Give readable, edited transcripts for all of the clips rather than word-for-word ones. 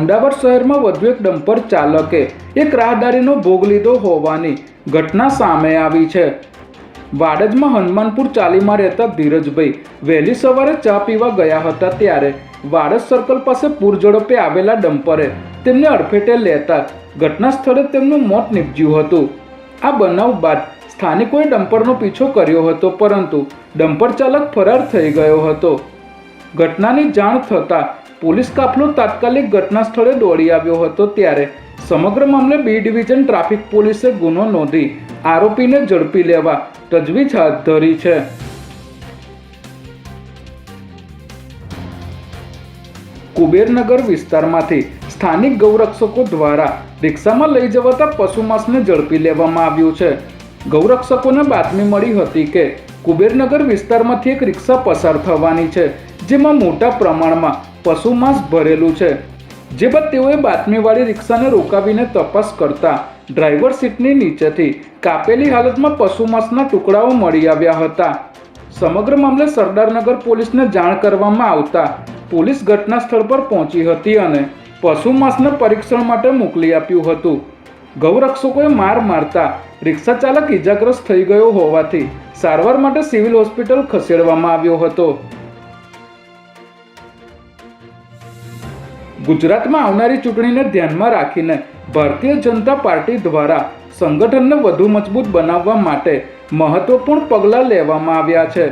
અમદાવાદ શહેરમાં વધુ એક ડમ્પર ચાલકે એક રાહદારીનો ભોગ લીધો હોવાની ઘટના સામે આવી છે। વાડજમાં હનુમાનપુર ચાલીમાં રહેતા ધીરજભાઈ વહેલી સવારે ચા પીવા ગયા હતા ત્યારે વાડજ સર્કલ પાસે પૂર ઝડપે આવેલા ડમ્પરે તેમને અડફેટે લેતા ઘટના સ્થળે તેમનું મોત નીપજ્યું હતું। આ બનાવ બાદ સ્થાનિકોએ ડમ્પરનો પીછો કર્યો હતો, પરંતુ ડમ્પર ચાલક ફરાર થઈ ગયો હતો। ઘટનાની જાણ થતાં પોલીસ કાફલો તાત્કાલિક ઘટના સ્થળે દોડી આવ્યો હતો, ત્યારે સમગ્ર મામલે બી ડિવિઝન ટ્રાફિક પોલીસે ગુનો નોંધી આરોપીને ઝડપી લેવા તજવીજ હાથ ધરી છે। કુબેરનગર વિસ્તારમાંથી સ્થાનિક ગૌરક્ષકો દ્વારા રિક્ષામાં લઈ જવાતા પશુમાંસને ઝડપી લેવામાં આવ્યું છે। ગૌરક્ષકોને બાતમી મળી હતી કે કુબેરનગર વિસ્તારમાંથી એક રિક્ષા પસાર થવાની છે, જેમાં મોટા પ્રમાણમાં પશુમાંસ ભરેલું છે। જે બાદ તેઓએ બાતમીવાળી રિક્ષાને રોકાવીને તપાસ કરતા ડ્રાઈવર સીટની નીચેથી કાપેલી હાલતમાં પશુમાંસના ટુકડાઓ મળી આવ્યા હતા। સમગ્ર મામલે સરદારનગર પોલીસને જાણ કરવામાં આવતા પોલીસ ઘટના સ્થળ પર પહોંચી હતી અને પશુમાંસને પરીક્ષણ માટે મોકલી આપ્યું હતું। ગૌરક્ષકોએ માર મારતા રિક્ષા ચાલક ઇજાગ્રસ્ત થઈ ગયો હોવાથી સારવાર માટે સિવિલ હોસ્પિટલ ખસેડવામાં આવ્યો હતો। ગુજરાતમાં આવનારી ચૂંટણીને ધ્યાનમાં રાખીને ભારતીય જનતા પાર્ટી દ્વારા સંગઠનને વધુ મજબૂત બનાવવા માટે મહત્વપૂર્ણ પગલાં લેવામાં આવ્યા છે।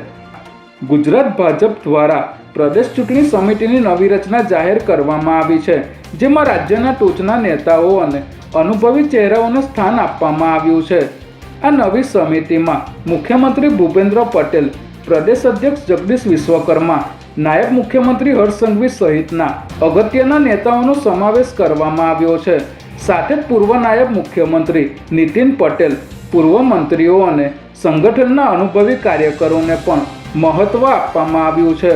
ગુજરાત ભાજપ દ્વારા પ્રદેશ ચૂંટણી સમિતિની નવી રચના જાહેર કરવામાં આવી છે, જેમાં રાજ્યના ટોચના નેતાઓ અને અનુભવી ચહેરાઓને સ્થાન આપવામાં આવ્યું છે। આ નવી સમિતિમાં મુખ્યમંત્રી ભૂપેન્દ્ર પટેલ, પ્રદેશ અધ્યક્ષ જગદીશ વિશ્વકર્મા, નાયબ મુખ્યમંત્રી હર્ષ સંઘવી સહિતના અગત્યના નેતાઓનો સમાવેશ કરવામાં આવ્યો છે। સાથે જ પૂર્વ નાયબ મુખ્યમંત્રી નીતિન પટેલ, પૂર્વ મંત્રીઓ અને સંગઠનના અનુભવી કાર્યકરોને પણ મહત્વ આપવામાં આવ્યું છે।